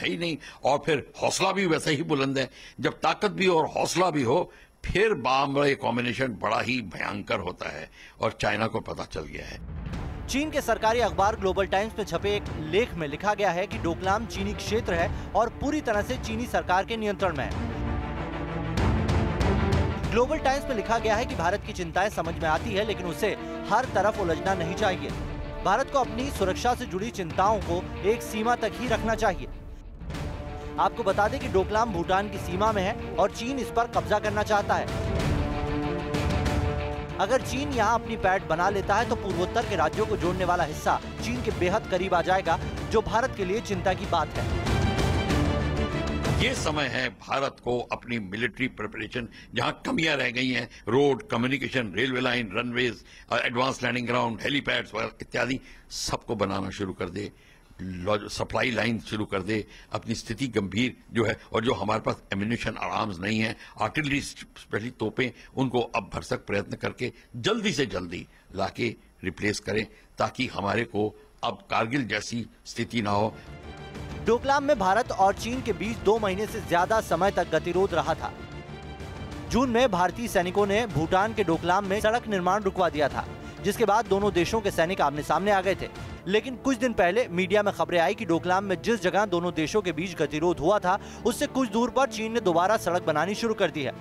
है ही नहीं, और फिर हौसला भी वैसा ही बुलंद है। जब ताकत भी और हौसला भी हो, फिर बामड़ा कॉम्बिनेशन बड़ा ही भयंकर होता है, और चाइना को पता चल गया है। चीन के सरकारी अखबार ग्लोबल टाइम्स में छपे एक लेख में लिखा गया है कि डोकलाम चीनी क्षेत्र है और पूरी तरह से चीनी सरकार के नियंत्रण में है। ग्लोबल टाइम्स में लिखा गया है कि भारत की चिंताएं समझ में आती है, लेकिन उसे हर तरफ उलझना नहीं चाहिए। भारत को अपनी सुरक्षा से जुड़ी चिंताओं को एक सीमा तक ही रखना चाहिए। आपको बता दें कि डोकलाम भूटान की सीमा में है और चीन इस पर कब्जा करना चाहता है। अगर चीन यहाँ अपनी पैठ बना लेता है तो पूर्वोत्तर के राज्यों को जोड़ने वाला हिस्सा चीन के बेहद करीब आ जाएगा, जो भारत के लिए चिंता की बात है। ये समय है भारत को अपनी मिलिट्री प्रिपरेशन, जहां कमियां रह गई हैं, road, communication, railway line, runways, advance landing ground, helipads इत्यादि, सबको बनाना शुरू कर दे, सप्लाई लाइन शुरू कर दे, अपनी स्थिति गंभीर जो है, और जो हमारे पास एम्यूनिशन आर्म्स नहीं है, आर्टिलरी स्पेशली तोपें, उनको अब भरसक प्रयत्न करके जल्दी से जल्दी लाके रिप्लेस करें, ताकि हमारे को अब कारगिल जैसी स्थिति ना हो। डोकलाम में भारत और चीन के बीच 2 महीने से ज्यादा समय तक गतिरोध रहा था। जून में भारतीय सैनिकों ने भूटान के डोकलाम में सड़क निर्माण रुकवा दिया था, जिसके बाद दोनों देशों के सैनिक आमने सामने आ गए थे। लेकिन कुछ दिन पहले मीडिया में खबरें आई कि डोकलाम में जिस जगह दोनों देशों के बीच गतिरोध हुआ था, उससे कुछ दूर पर चीन ने दोबारा सड़क बनानी शुरू कर दी है।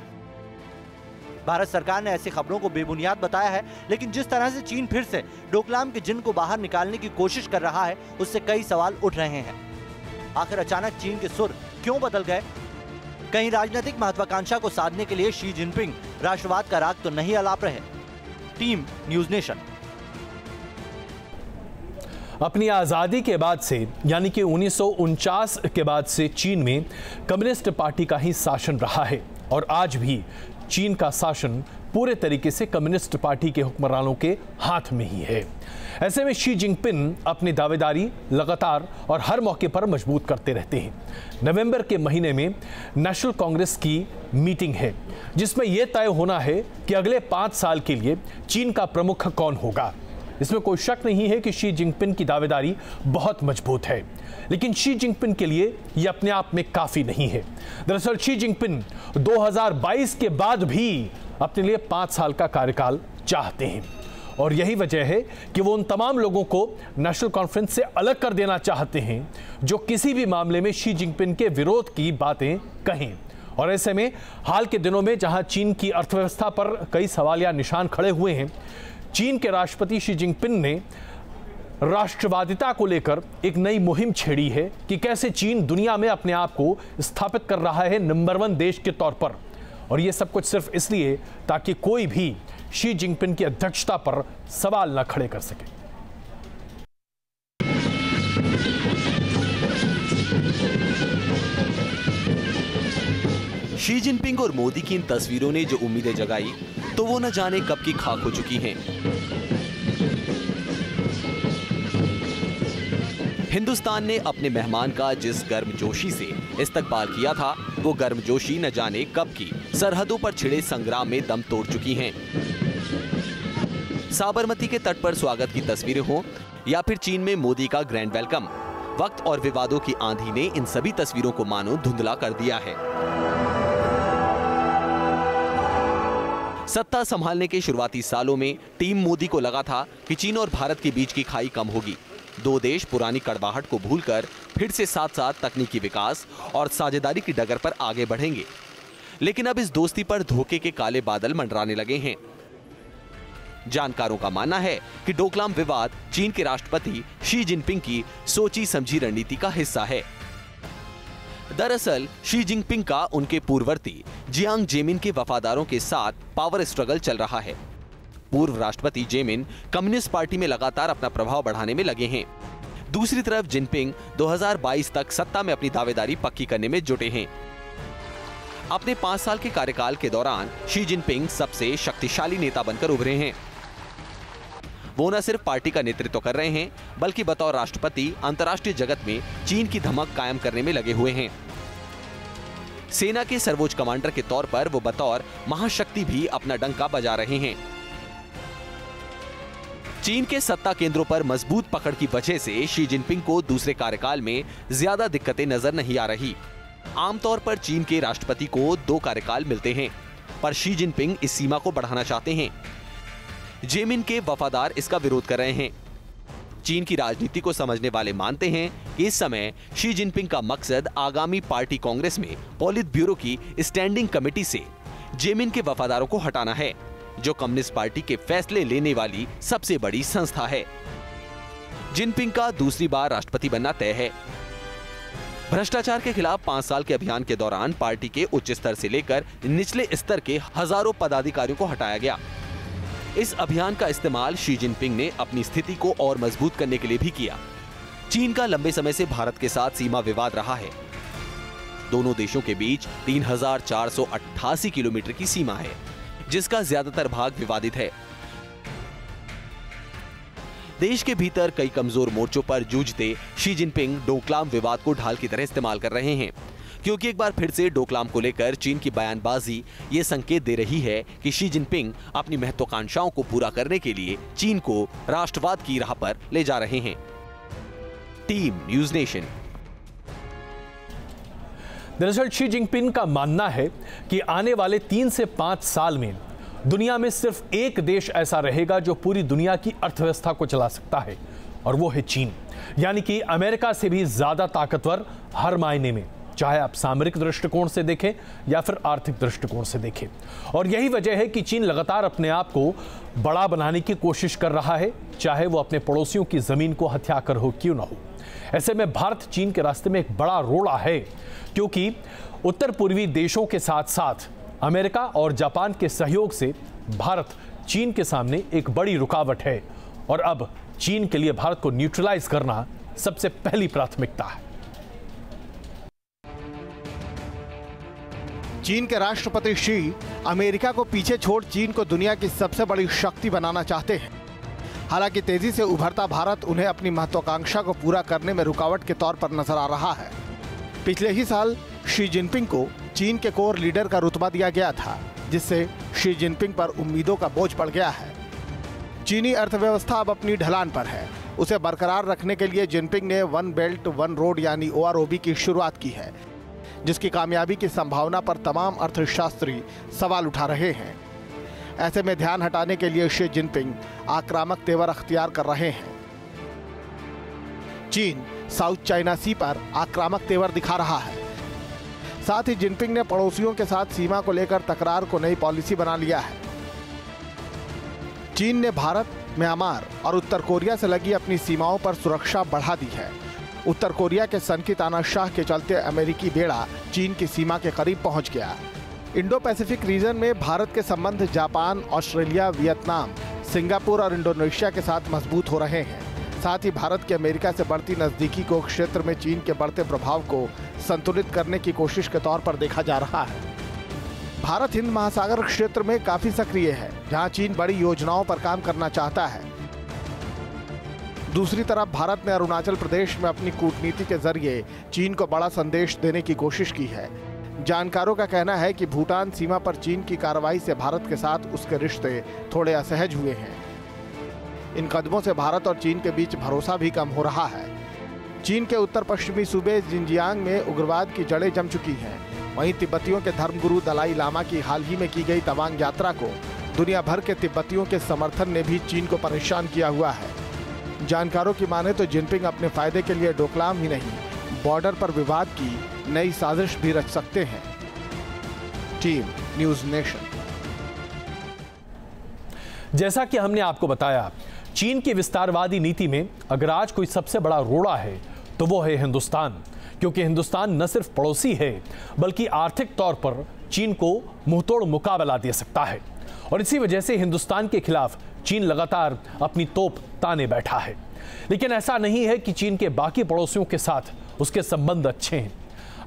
भारत सरकार ने ऐसी खबरों को बेबुनियाद बताया है, लेकिन जिस तरह से चीन फिर से डोकलाम के जिन को बाहर निकालने की कोशिश कर रहा है, उससे कई सवाल उठ रहे हैं। आखिर अचानक चीन के सुर क्यों बदल गए? कहीं राजनीतिक महत्वाकांक्षा को साधने के लिए शी जिनपिंग राष्ट्रवाद का राग तो नहीं अलाप रहे? Team news nation. अपनी आज़ादी के बाद से, यानी कि 1949 के बाद से चीन में कम्युनिस्ट पार्टी का ही शासन रहा है, और आज भी चीन का शासन पूरे तरीके से कम्युनिस्ट पार्टी के हुक्मरानों के हाथ में ही है। ऐसे में शी जिनपिंग अपनी दावेदारी लगातार और हर मौके पर मजबूत करते रहते हैं। नवंबर के महीने में नेशनल कांग्रेस की मीटिंग है, जिसमें यह तय होना है कि अगले 5 साल के लिए चीन का प्रमुख कौन होगा। इसमें कोई शक नहीं है कि शी जिनपिंग की दावेदारी बहुत मजबूत है, लेकिन शी जिनपिंग के लिए यह अपने आप में काफी नहीं है। दरअसल शी जिनपिंग 2022 के बाद भी अपने लिए 5 साल का कार्यकाल चाहते हैं, और यही वजह है कि वो उन तमाम लोगों को नेशनल कॉन्फ्रेंस से अलग कर देना चाहते हैं जो किसी भी मामले में शी जिनपिंग के विरोध की बातें कहें। और ऐसे में हाल के दिनों में जहां चीन की अर्थव्यवस्था पर कई सवाल या निशान खड़े हुए हैं, चीन के राष्ट्रपति शी जिनपिंग ने राष्ट्रवादिता को लेकर एक नई मुहिम छेड़ी है कि कैसे चीन दुनिया में अपने आप को स्थापित कर रहा है नंबर 1 देश के तौर पर। और यह सब कुछ सिर्फ इसलिए ताकि कोई भी शी जिनपिंग की अध्यक्षता पर सवाल न खड़े कर सके। शी जिनपिंग और मोदी की इन तस्वीरों ने जो उम्मीदें जगाई, तो वो न जाने कब की खाक हो चुकी हैं। हिंदुस्तान ने अपने मेहमान का जिस गर्मजोशी से इस्तकबाल किया था, वो गर्मजोशी न जाने कब की सरहदों पर छिड़े संग्राम में दम तोड़ चुकी हैं। साबरमती के तट पर स्वागत की तस्वीरें हों या फिर चीन में मोदी का ग्रैंड वेलकम, वक्त और विवादों की आंधी ने इन सभी तस्वीरों को मानो धुंधला कर दिया है। सत्ता संभालने के शुरुआती सालों में टीम मोदी को लगा था कि चीन और भारत के बीच की खाई कम होगी। 2 देश पुरानी कड़वाहट को भूलकर फिर से साथ साथ तकनीकी विकास और साझेदारी की डगर पर आगे बढ़ेंगे। लेकिन अब इस दोस्ती पर धोखे के काले बादल मंडराने लगे हैं। जानकारों का मानना है कि डोकलाम विवाद चीन के राष्ट्रपति शी जिनपिंग की सोची समझी रणनीति का हिस्सा है। दरअसल शी जिनपिंग का उनके पूर्ववर्ती जियांग जेमिन के वफादारों के साथ पावर स्ट्रगल चल रहा है। पूर्व राष्ट्रपति जेमिन कम्युनिस्ट पार्टी में लगातार अपना प्रभाव बढ़ाने में लगे हैं। दूसरी तरफ जिनपिंग 2022 तक सत्ता में अपनी दावेदारी पक्की करने में जुटे हैं। अपने 5 साल के कार्यकाल के दौरान शी जिनपिंग सबसे शक्तिशाली नेता बनकर उभरे हैं। वो न सिर्फ पार्टी का नेतृत्व कर रहे हैं, बल्कि बतौर राष्ट्रपति अंतर्राष्ट्रीय जगत में चीन की धमक कायम करने में लगे हुए हैं। सेना के सर्वोच्च कमांडर के तौर पर वो बतौर महाशक्ति भी अपना डंका बजा रहे हैं। चीन के सत्ता केंद्रों पर मजबूत पकड़ की वजह से शी जिनपिंग को दूसरे कार्यकाल में ज्यादा दिक्कतें नजर नहीं आ रही। आमतौर पर चीन के राष्ट्रपति को 2 कार्यकाल मिलते हैं, पर शी जिनपिंग इस सीमा को बढ़ाना चाहते हैं। जेमिन के वफादार इसका विरोध कर रहे हैं। चीन की राजनीति को समझने वाले मानते हैं कि इस समय शी जिनपिंग का मकसद आगामी पार्टी कांग्रेस में पॉलिट ब्यूरो की स्टैंडिंग कमेटी से जेमिन के वफादारों को हटाना है, जो कम्युनिस्ट पार्टी के फैसले लेने वाली सबसे बड़ी संस्था है। जिनपिंग का दूसरी बार राष्ट्रपति बनना तय है। भ्रष्टाचार के खिलाफ 5 साल के अभियान के दौरान पार्टी के उच्च स्तर से लेकर निचले स्तर के हजारों पदाधिकारियों को हटाया गया। इस अभियान का इस्तेमाल शी जिनपिंग ने अपनी स्थिति को और मजबूत करने के लिए भी किया। चीन का लंबे समय से भारत के साथ सीमा विवाद रहा है। दोनों देशों के बीच 3488 किलोमीटर की सीमा है, जिसका ज्यादातर भाग विवादित है। देश के भीतर कई कमजोर मोर्चों पर जूझते शी जिनपिंग डोकलाम विवाद को ढाल की तरह इस्तेमाल कर रहे हैं, क्योंकि एक बार फिर से डोकलाम को लेकर चीन की बयानबाजी ये संकेत दे रही है कि शी जिनपिंग अपनी महत्वाकांक्षाओं को पूरा करने के लिए चीन को राष्ट्रवाद की राह पर ले जा रहे हैं। Team news nation. दरअसल शी जिनपिंग का मानना है कि आने वाले 3 से 5 साल में दुनिया में सिर्फ एक देश ऐसा रहेगा जो पूरी दुनिया की अर्थव्यवस्था को चला सकता है, और वो है चीन। यानी कि अमेरिका से भी ज्यादा ताकतवर हर मायने में, चाहे आप सामरिक दृष्टिकोण से देखें या फिर आर्थिक दृष्टिकोण से देखें। और यही वजह है कि चीन लगातार अपने आप को बड़ा बनाने की कोशिश कर रहा है, चाहे वो अपने पड़ोसियों की जमीन को हथिया कर हो क्यों ना हो। ऐसे में भारत चीन के रास्ते में एक बड़ा रोड़ा है, क्योंकि उत्तर पूर्वी देशों के साथ साथ अमेरिका और जापान के सहयोग से भारत चीन के सामने एक बड़ी रुकावट है, और अब चीन के लिए भारत को न्यूट्रलाइज करना सबसे पहली प्राथमिकता है। चीन के राष्ट्रपति शी अमेरिका को पीछे छोड़ चीन को दुनिया की सबसे बड़ी शक्ति बनाना चाहते हैं। हालांकि तेजी से उभरता भारत उन्हें अपनी महत्वाकांक्षा को पूरा करने में रुकावट के तौर पर नजर आ रहा है। पिछले ही साल शी जिनपिंग को चीन के कोर लीडर का रुतबा दिया गया था, जिससे शी जिनपिंग पर उम्मीदों का बोझ पड़ गया है। चीनी अर्थव्यवस्था अब अपनी ढलान पर है। उसे बरकरार रखने के लिए जिनपिंग ने वन बेल्ट वन रोड यानी OROB की शुरुआत की है, जिसकी कामयाबी की संभावना पर तमाम अर्थशास्त्री सवाल उठा रहे हैं। ऐसे में ध्यान हटाने के लिए शी जिनपिंग आक्रामक तेवर अख्तियार कर रहे हैं। चीन साउथ चाइना सी पर आक्रामक तेवर दिखा रहा है। साथ ही जिनपिंग ने पड़ोसियों के साथ सीमा को लेकर तकरार को नई पॉलिसी बना लिया है। चीन ने भारत, म्यांमार और उत्तर कोरिया से लगी अपनी सीमाओं पर सुरक्षा बढ़ा दी है। उत्तर कोरिया के सन की तानाशाह के चलते अमेरिकी बेड़ा चीन की सीमा के करीब पहुंच गया। इंडो पैसिफिक रीजन में भारत के संबंध जापान, ऑस्ट्रेलिया, वियतनाम, सिंगापुर और इंडोनेशिया के साथ मजबूत हो रहे हैं। साथ ही भारत की अमेरिका से बढ़ती नजदीकी को क्षेत्र में चीन के बढ़ते प्रभाव को संतुलित करने की कोशिश के तौर पर देखा जा रहा है। भारत हिंद महासागर क्षेत्र में काफी सक्रिय है, जहां चीन बड़ी योजनाओं पर काम करना चाहता है। दूसरी तरफ भारत ने अरुणाचल प्रदेश में अपनी कूटनीति के जरिए चीन को बड़ा संदेश देने की कोशिश की है। जानकारों का कहना है कि भूटान सीमा पर चीन की कार्रवाई से भारत के साथ उसके रिश्ते थोड़े असहज हुए हैं। इन कदमों से भारत और चीन के बीच भरोसा भी कम हो रहा है। चीन के उत्तर पश्चिमी सूबे जिनजियांग में उग्रवाद की जड़ें जम चुकी हैं। वहीं तिब्बतियों के धर्मगुरु दलाई लामा की हाल ही में की गई तवांग यात्रा को दुनिया भर के तिब्बतियों के समर्थन ने भी चीन को परेशान किया हुआ है। जानकारों की माने तो जिनपिंग अपने फायदे के लिए डोकलाम ही नहीं, बॉर्डर पर विवाद की नई साजिश भी रच सकते हैं। Team news nation. जैसा कि हमने आपको बताया, चीन की विस्तारवादी नीति में अगर आज कोई सबसे बड़ा रोड़ा है तो वो है हिंदुस्तान, क्योंकि हिंदुस्तान न सिर्फ पड़ोसी है बल्कि आर्थिक तौर पर चीन को मुंहतोड़ मुकाबला दे सकता है। और इसी वजह से हिंदुस्तान के खिलाफ चीन लगातार अपनी तोप ताने बैठा है। लेकिन ऐसा नहीं है कि चीन के बाकी पड़ोसियों के साथ उसके संबंध अच्छे हैं।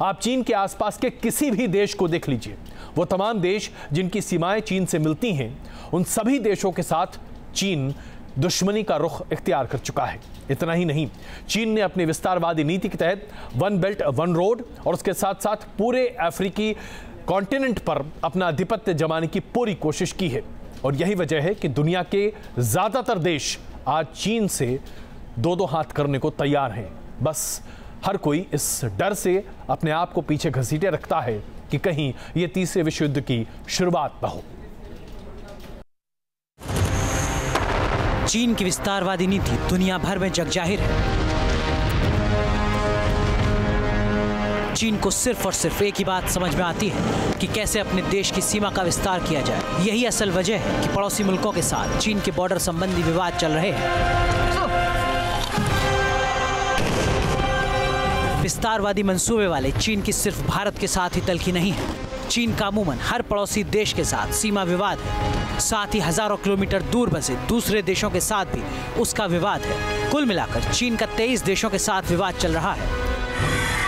आप चीन के आसपास के किसी भी देश को देख लीजिए, वो तमाम देश जिनकी सीमाएं चीन से मिलती हैं, उन सभी देशों के साथ चीन दुश्मनी का रुख इख्तियार कर चुका है। इतना ही नहीं, चीन ने अपनी विस्तारवादी नीति के तहत वन बेल्ट वन रोड और उसके साथ साथ पूरे अफ्रीकी कॉन्टिनेंट पर अपना आधिपत्य जमाने की पूरी कोशिश की है। और यही वजह है कि दुनिया के ज्यादातर देश आज चीन से दो हाथ करने को तैयार हैं। बस हर कोई इस डर से अपने आप को पीछे घसीटे रखता है कि कहीं ये तीसरे विश्व युद्ध की शुरुआत न हो। चीन की विस्तारवादी नीति दुनिया भर में जगजाहिर है। चीन को सिर्फ और सिर्फ एक ही बात समझ में आती है कि कैसे अपने देश की सीमा का विस्तार किया जाए। यही असल वजह है कि पड़ोसी मुल्कों के साथ चीन के बॉर्डर संबंधी विवाद चल रहे हैं। विस्तारवादी मंसूबे वाले चीन की सिर्फ भारत के साथ ही तलखी नहीं है। चीन का अमूमन हर पड़ोसी देश के साथ सीमा विवाद है। साथ ही हजारों किलोमीटर दूर बसे दूसरे देशों के साथ भी उसका विवाद है। कुल मिलाकर चीन का 23 देशों के साथ विवाद चल रहा है।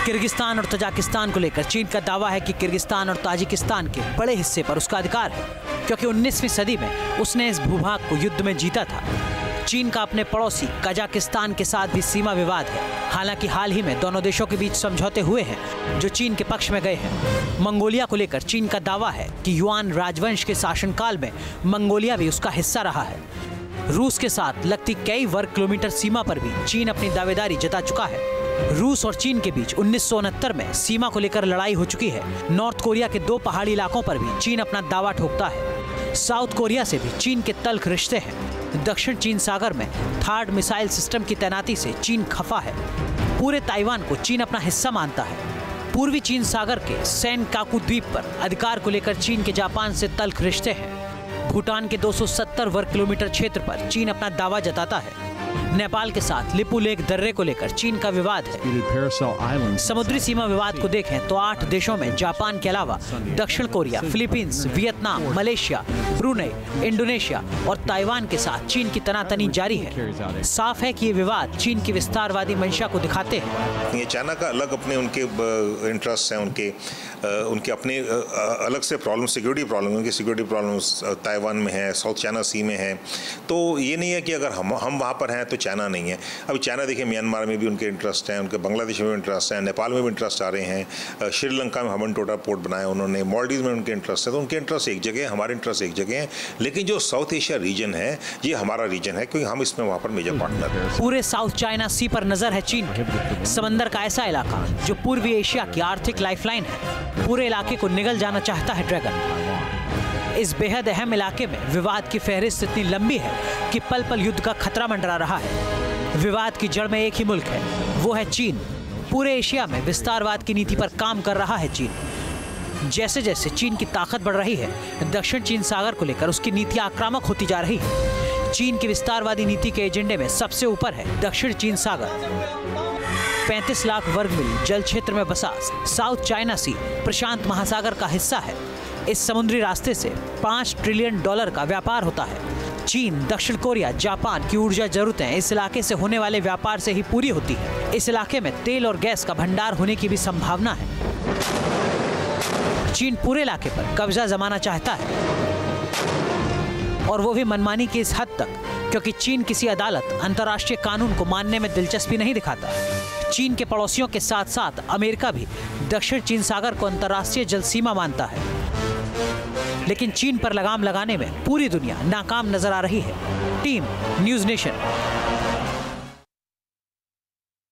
किर्गिस्तान और तजाकिस्तान को लेकर चीन का दावा है कि किर्गिस्तान और ताजिकिस्तान के बड़े हिस्से पर उसका अधिकार है, क्योंकि 19वीं सदी में उसने इस भूभाग को युद्ध में जीता था। चीन का अपने पड़ोसी कजाकिस्तान के साथ भी सीमा विवाद है। हालांकि हाल ही में दोनों देशों के बीच समझौते हुए हैं जो चीन के पक्ष में गए हैं। मंगोलिया को लेकर चीन का दावा है कि युआन राजवंश के शासनकाल में मंगोलिया भी उसका हिस्सा रहा है। रूस के साथ लगती कई वर्ग किलोमीटर सीमा पर भी चीन अपनी दावेदारी जता चुका है। रूस और चीन के बीच 1969 में सीमा को लेकर लड़ाई हो चुकी है। नॉर्थ कोरिया के 2 पहाड़ी इलाकों पर भी चीन अपना दावा ठोकता है। साउथ कोरिया से भी चीन के तल्ख रिश्ते हैं। दक्षिण चीन सागर में थार्ड मिसाइल सिस्टम की तैनाती से चीन खफा है। पूरे ताइवान को चीन अपना हिस्सा मानता है। पूर्वी चीन सागर के सेनकाकू द्वीप पर अधिकार को लेकर चीन के जापान से तल्ख रिश्ते हैं। भूटान के 270 वर्ग किलोमीटर क्षेत्र पर चीन अपना दावा जताता है। नेपाल के साथ लिपू लेक दर्रे को लेकर चीन का विवाद है। समुद्री सीमा विवाद को देखें तो 8 देशों में जापान के अलावा दक्षिण Korea, Philippines, Vietnam, Malaysia, Brunei, Indonesia और ताइवान के साथ चीन की तनातनी जारी है। साफ है कि ये विवाद चीन की विस्तारवादी मंशा को दिखाते हैं। ये चाइना का अलग अपने उनके इंटरेस्ट हैं, उनके अपने अलग से प्रॉब्लम, सिक्योरिटी प्रॉब्लम, उनकी सिक्योरिटी प्रॉब्लम्स ताइवान में है, साउथ चाइना सी में है। तो ये नहीं है कि अगर हम वहाँ पर हैं तो चाइना नहीं है। अभी चाइना देखिए म्यांमार में भी उनके इंटरेस्ट हैं, उनके बांग्लादेश में भी इंटरेस्ट हैं, नेपाल में भी इंटरेस्ट आ रहे हैं, श्रीलंका में हम्बनटोटा पोर्ट बनाया उन्होंने, मालदीव में उनके इंटरेस्ट है। तो उनके इंटरेस्ट एक जगह है, हमारे इंटरेस्ट एक जगह है। लेकिन जो साउथ एशिया रीजन है ये हमारा रीजन है, क्योंकि हम इसमें वहाँ पर मेजर पार्टनर हैं। पूरे साउथ चाइना सी पर नजर है चीन की। समंदर का ऐसा इलाका जो पूर्वी एशिया की आर्थिक लाइफलाइन है, पूरे इलाके को निगल जाना चाहता है ड्रैगन। इस बेहद अहम इलाके में विवाद की फहरिस्त इतनी लंबी है कि पल पल युद्ध का खतरा मंडरा रहा है। विवाद की जड़ में एक ही मुल्क है, वो है चीन। पूरे एशिया में विस्तारवाद की नीति पर काम कर रहा है चीन। जैसे जैसे चीन की ताकत बढ़ रही है, दक्षिण चीन सागर को लेकर उसकी नीति आक्रामक होती जा रही है। चीन की विस्तारवादी नीति के एजेंडे में सबसे ऊपर है दक्षिण चीन सागर। 35 लाख वर्ग मील जल क्षेत्र में बसा साउथ चाइना सी प्रशांत महासागर का हिस्सा है। इस समुद्री रास्ते से $5 ट्रिलियन का व्यापार होता है। चीन, दक्षिण कोरिया, जापान की ऊर्जा जरूरतें इस इलाके से होने वाले व्यापार से ही पूरी होती है। इस इलाके में तेल और गैस का भंडार होने की भी संभावना है। चीन पूरे इलाके पर कब्जा जमाना चाहता है, और वो भी मनमानी की इस हद तक क्योंकि चीन किसी अदालत, अंतर्राष्ट्रीय कानून को मानने में दिलचस्पी नहीं दिखाता। चीन के पड़ोसियों के साथ साथ अमेरिका भी दक्षिण चीन सागर को अंतर्राष्ट्रीय जल सीमा मानता है, लेकिन चीन पर लगाम लगाने में पूरी दुनिया नाकाम नजर आ रही है। Team news nation.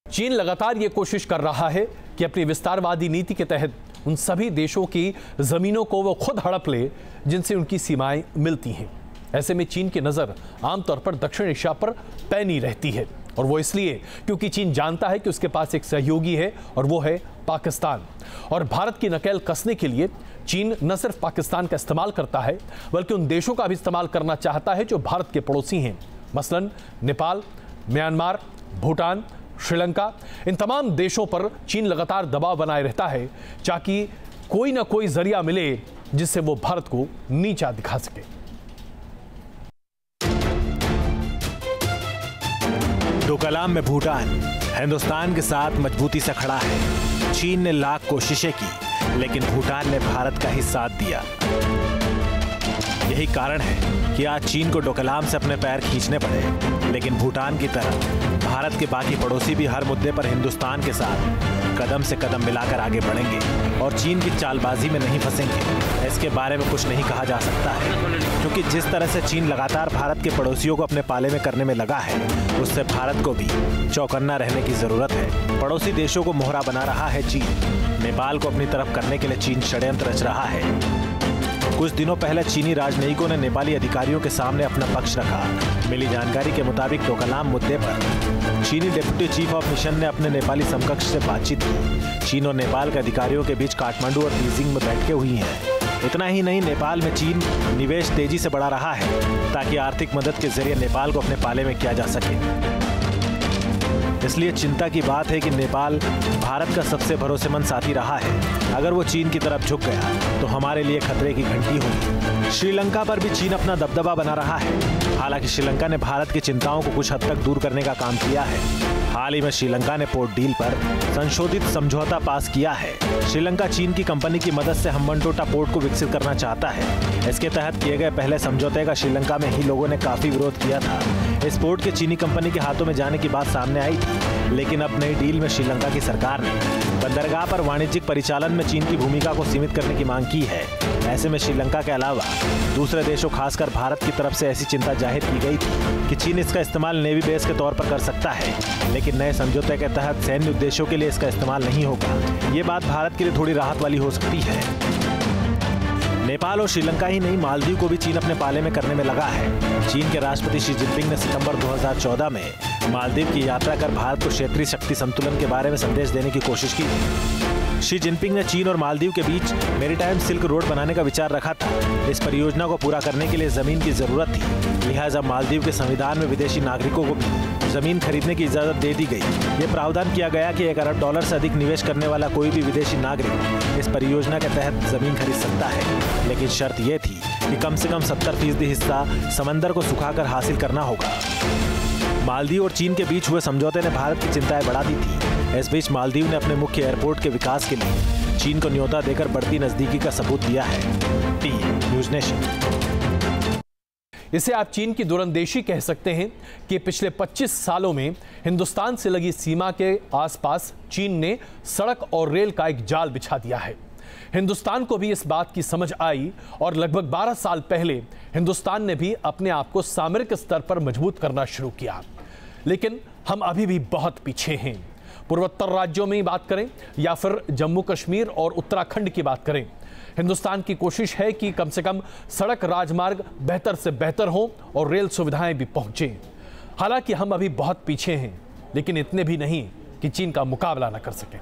चीन लगातार ये कोशिश कर रहा है कि अपनी विस्तारवादी नीति के तहत उन सभी देशों की जमीनों को वो खुद हड़प ले जिनसे उनकी सीमाएं मिलती हैं। ऐसे में चीन की नजर आमतौर पर दक्षिण एशिया पर पैनी रहती है, और वो इसलिए क्योंकि चीन जानता है कि उसके पास एक सहयोगी है और वो है पाकिस्तान। और भारत की नकेल कसने के लिए चीन न सिर्फ पाकिस्तान का इस्तेमाल करता है बल्कि उन देशों का भी इस्तेमाल करना चाहता है जो भारत के पड़ोसी हैं, मसलन नेपाल, म्यांमार, भूटान, श्रीलंका। इन तमाम देशों पर चीन लगातार दबाव बनाए रहता है ताकि कोई ना कोई जरिया मिले जिससे वो भारत को नीचा दिखा सके। डोकलाम में भूटान हिंदुस्तान के साथ मजबूती से खड़ा है। चीन ने लाख कोशिशें की, लेकिन भूटान ने भारत का ही साथ दिया। यही कारण है कि आज चीन को डोकलाम से अपने पैर खींचने पड़े, लेकिन भूटान की तरह भारत के बाकी पड़ोसी भी हर मुद्दे पर हिंदुस्तान के साथ कदम से कदम मिलाकर आगे बढ़ेंगे और चीन की चालबाजी में नहीं फंसेंगे। इसके बारे में कुछ नहीं कहा जा सकता है, क्योंकि जिस तरह से चीन लगातार भारत के पड़ोसियों को अपने पाले में करने में लगा है, उससे भारत को भी चौकन्ना रहने की जरूरत है। पड़ोसी देशों को मोहरा बना रहा है चीन। नेपाल को अपनी तरफ करने के लिए चीन षड्यंत्र रच रहा है। कुछ दिनों पहले चीनी राजनयिकों ने नेपाली अधिकारियों के सामने अपना पक्ष रखा। मिली जानकारी के मुताबिक डोकलाम मुद्दे पर चीनी डिप्टी चीफ ऑफ मिशन ने अपने नेपाली समकक्ष से बातचीत की। चीन और नेपाल के अधिकारियों के बीच काठमांडू और बीजिंग में बैठकें हुई हैं। इतना ही नहीं, नेपाल में चीन निवेश तेजी से बढ़ा रहा है ताकि आर्थिक मदद के जरिए नेपाल को अपने पाले में किया जा सके। इसलिए चिंता की बात है कि नेपाल भारत का सबसे भरोसेमंद साथी रहा है। अगर वो चीन की तरफ झुक गया तो हमारे लिए खतरे की घंटी होगी। श्रीलंका पर भी चीन अपना दबदबा बना रहा है। हालांकि श्रीलंका ने भारत की चिंताओं को कुछ हद तक दूर करने का काम किया है। हाल ही में श्रीलंका ने पोर्ट डील पर संशोधित समझौता पास किया है। श्रीलंका चीन की कंपनी की मदद से हम्बनटोटा पोर्ट को विकसित करना चाहता है। इसके तहत किए गए पहले समझौते का श्रीलंका में ही लोगों ने काफी विरोध किया था। इस पोर्ट के चीनी कंपनी के हाथों में जाने की बात सामने आई थी, लेकिन अब नई डील में श्रीलंका की सरकार ने बंदरगाह पर वाणिज्यिक परिचालन में चीन की भूमिका को सीमित करने की मांग की है। ऐसे में श्रीलंका के अलावा दूसरे देशों, खासकर भारत की तरफ से ऐसी चिंता जाहिर की गई थी कि चीन इसका इस्तेमाल नेवी बेस के तौर पर कर सकता है, लेकिन नए समझौते के तहत सैन्य उद्देश्यों के लिए इसका इस्तेमाल नहीं होगा। ये बात भारत के लिए थोड़ी राहत वाली हो सकती है। नेपाल और श्रीलंका ही नहीं, मालदीव को भी चीन अपने पाले में करने में लगा है। चीन के राष्ट्रपति शी जिनपिंग ने सितंबर 2014 में मालदीव की यात्रा कर भारत को क्षेत्रीय शक्ति संतुलन के बारे में संदेश देने की कोशिश की। शी जिनपिंग ने चीन और मालदीव के बीच मैरीटाइम सिल्क रोड बनाने का विचार रखा था। इस परियोजना को पूरा करने के लिए जमीन की जरूरत थी, लिहाजा मालदीव के संविधान में विदेशी नागरिकों को भी जमीन खरीदने की इजाजत दे दी गई। ये प्रावधान किया गया कि $1 अरब से अधिक निवेश करने वाला कोई भी विदेशी नागरिक इस परियोजना के तहत जमीन खरीद सकता है, लेकिन शर्त यह थी कि कम से कम 70% हिस्सा समंदर को सुखाकर हासिल करना होगा। मालदीव और चीन के बीच हुए समझौते ने भारत की चिंताएं बढ़ा दी थी। इस बीच मालदीव ने अपने मुख्य एयरपोर्ट के विकास के लिए चीन को न्योता देकर बढ़ती नजदीकी का सबूत दिया है। T news nation. इसे आप चीन की दूरंदेशी कह सकते हैं कि पिछले 25 सालों में हिंदुस्तान से लगी सीमा के आसपास चीन ने सड़क और रेल का एक जाल बिछा दिया है। हिंदुस्तान को भी इस बात की समझ आई और लगभग 12 साल पहले हिंदुस्तान ने भी अपने आप को सामरिक स्तर पर मजबूत करना शुरू किया, लेकिन हम अभी भी बहुत पीछे हैं। पूर्वोत्तर राज्यों में ही बात करें या फिर जम्मू कश्मीर और उत्तराखंड की बात करें, हिंदुस्तान की कोशिश है कि कम से कम सड़क राजमार्ग बेहतर से बेहतर हो और रेल सुविधाएं भी पहुंचे। हालांकि हम अभी बहुत पीछे हैं, लेकिन इतने भी नहीं कि चीन का मुकाबला न कर सकें।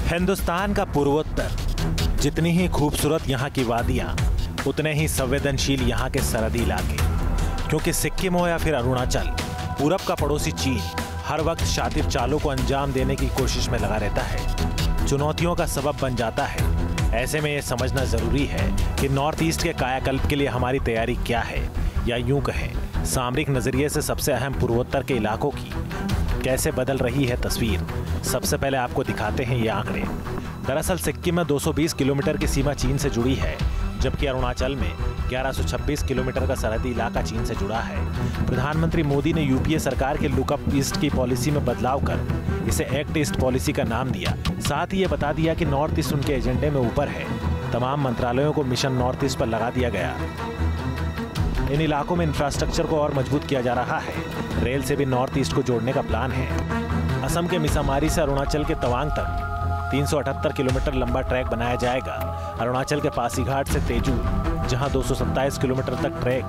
हिंदुस्तान का पूर्वोत्तर, जितनी ही खूबसूरत यहाँ की वादियाँ, उतने ही संवेदनशील यहाँ के सरहदी इलाके, क्योंकि सिक्किम हो या फिर अरुणाचल, पूरब का पड़ोसी चीन हर वक्त शातिर चालों को अंजाम देने की कोशिश में लगा रहता है, चुनौतियों का सबब बन जाता है। ऐसे में ये समझना जरूरी है कि नॉर्थ ईस्ट के कायाकल्प के लिए हमारी तैयारी क्या है, या यूं कहें सामरिक नजरिए से सबसे अहम पूर्वोत्तर के इलाकों की कैसे बदल रही है तस्वीर। सबसे पहले आपको दिखाते हैं ये आंकड़े। दरअसल सिक्किम में 220 किलोमीटर की सीमा चीन से जुड़ी है, जबकि अरुणाचल में 1126 किलोमीटर का सरहदी इलाका चीन से जुड़ा है। प्रधानमंत्री मोदी ने यूपीए सरकार के लुक अप ईस्ट की पॉलिसी में बदलाव कर इसे एक्ट ईस्ट पॉलिसी का नाम दिया। साथ ही ये बता दिया कि नॉर्थ ईस्ट उनके एजेंडे में ऊपर है। तमाम मंत्रालयों को मिशन नॉर्थ ईस्ट पर लगा दिया गया। इन इलाकों में इंफ्रास्ट्रक्चर को और मजबूत किया जा रहा है। रेल से भी नॉर्थ ईस्ट को जोड़ने का प्लान है। असम के मिसामारी से अरुणाचल के तवांग तक 378 किलोमीटर लंबा ट्रैक बनाया जाएगा। अरुणाचल के पासीघाट से तेजू, जहां 227 किलोमीटर तक ट्रैक,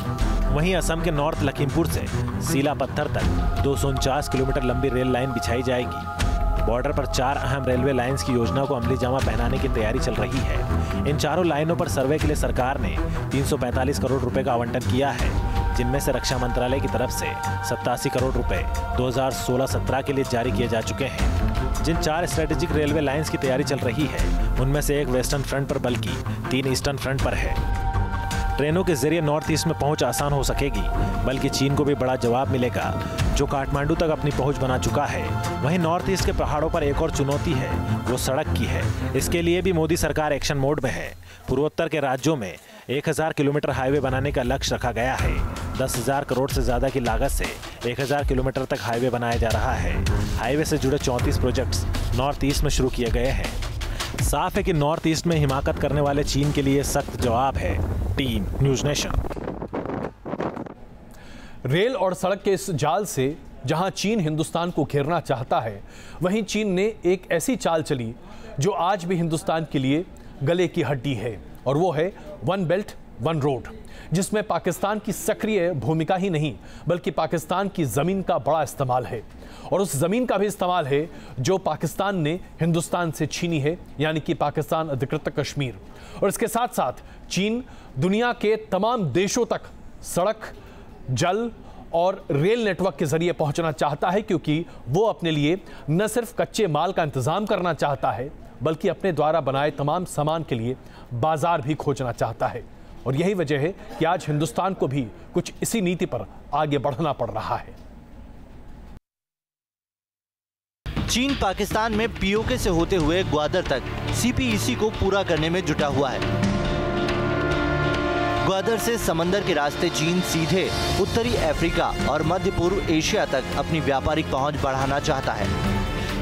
वहीं असम के नॉर्थ लखीमपुर से सीला पत्थर तक 249 किलोमीटर लंबी रेल लाइन बिछाई जाएगी। बॉर्डर पर 4 अहम रेलवे लाइंस की योजना को अमली जामा पहनाने की तैयारी चल रही है। इन चारों लाइनों पर सर्वे के लिए सरकार ने 345 करोड़ रुपए का आवंटन किया है, जिनमें से रक्षा मंत्रालय की तरफ से 87 करोड़ रुपए 2016-17 के लिए जारी किए जा चुके हैं। जिन 4 स्ट्रेटेजिक रेलवे लाइंस की तैयारी चल रही है, उनमें से एक वेस्टर्न फ्रंट पर बल्कि 3 ईस्टर्न फ्रंट पर है। ट्रेनों के जरिए नॉर्थ ईस्ट में पहुंच आसान हो सकेगी, बल्कि चीन को भी बड़ा जवाब मिलेगा जो काठमांडू तक अपनी पहुंच बना चुका है। वहीं नॉर्थ ईस्ट के पहाड़ों पर एक और चुनौती है, वो सड़क की है। इसके लिए भी मोदी सरकार एक्शन मोड में है। पूर्वोत्तर के राज्यों में 1000 किलोमीटर हाईवे बनाने का लक्ष्य रखा गया है। 10,000 करोड़ से ज्यादा की लागत से 1000 किलोमीटर तक हाईवे बनाया जा रहा है। हाईवे से जुड़े 34 प्रोजेक्ट्स नॉर्थ ईस्ट में शुरू किए गए हैं। साफ है कि नॉर्थ ईस्ट में हिमाकत करने वाले चीन के लिए सख्त जवाब है। Team news nation. रेल और सड़क के इस जाल से जहां चीन हिंदुस्तान को घेरना चाहता है, वहीं चीन ने एक ऐसी चाल चली जो आज भी हिंदुस्तान के लिए गले की हड्डी है, और वो है वन बेल्ट वन रोड, जिसमें पाकिस्तान की सक्रिय भूमिका ही नहीं बल्कि पाकिस्तान की जमीन का बड़ा इस्तेमाल है, और उस जमीन का भी इस्तेमाल है जो पाकिस्तान ने हिंदुस्तान से छीनी है, यानी कि पाकिस्तान अधिकृत कश्मीर। और इसके साथ साथ चीन दुनिया के तमाम देशों तक सड़क, जल और रेल नेटवर्क के जरिए पहुंचना चाहता है, क्योंकि वो अपने लिए न सिर्फ कच्चे माल का इंतजाम करना चाहता है बल्कि अपने द्वारा बनाए तमाम सामान के लिए बाजार भी खोजना चाहता है। और यही वजह है कि आज हिंदुस्तान को भी कुछ इसी नीति पर आगे बढ़ना पड़ रहा है। चीन पाकिस्तान में पीओके से होते हुए ग्वादर तक सीपीईसी को पूरा करने में जुटा हुआ है। ग्वादर से समंदर के रास्ते चीन सीधे उत्तरी अफ्रीका और मध्य पूर्व एशिया तक अपनी व्यापारिक पहुंच बढ़ाना चाहता है।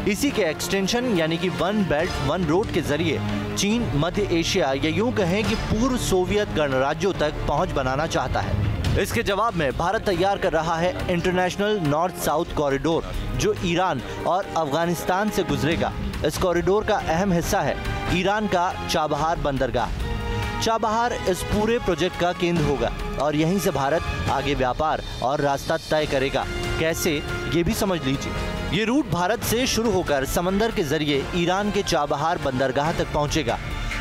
इसी के एक्सटेंशन यानी कि वन बेल्ट वन रोड के जरिए चीन मध्य एशिया या यूं कहें कि पूर्व सोवियत गणराज्यों तक पहुंच बनाना चाहता है। इसके जवाब में भारत तैयार कर रहा है इंटरनेशनल नॉर्थ साउथ कॉरिडोर, जो ईरान और अफगानिस्तान से गुजरेगा। इस कॉरिडोर का अहम हिस्सा है ईरान का चाबहार बंदरगाह। चाबहार इस पूरे प्रोजेक्ट का केंद्र होगा और यहीं से भारत आगे व्यापार और रास्ता तय करेगा। कैसे, ये भी समझ लीजिए। ये रूट भारत से शुरू होकर समंदर के जरिए ईरान के चाबहार बंदरगाह तक पहुंचेगा।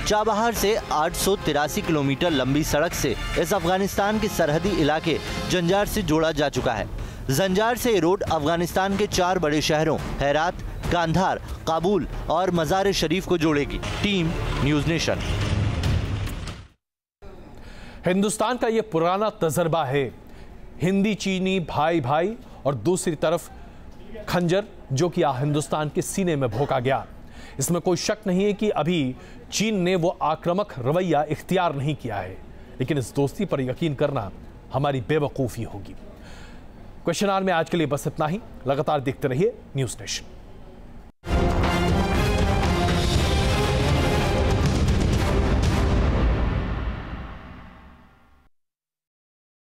चाबहार से 883 किलोमीटर लंबी सड़क से इस अफगानिस्तान के सरहदी इलाके जंजार से जोड़ा जा चुका है। जंजार से ये रोड अफगानिस्तान के 4 बड़े शहरों हेरात, कांधार, काबुल और मजार शरीफ को जोड़ेगी। Team news nation. हिंदुस्तान का ये पुराना तजर्बा है, हिंदी चीनी भाई भाई और दूसरी तरफ खंजर जो कि हिंदुस्तान के सीने में भोंका गया। इसमें कोई शक नहीं है कि अभी चीन ने वो आक्रामक रवैया इख्तियार नहीं किया है, लेकिन इस दोस्ती पर यकीन करना हमारी बेवकूफ़ी होगी। क्वेश्चन आवर में आज के लिए बस इतना ही। लगातार देखते रहिए न्यूज़ नेशन।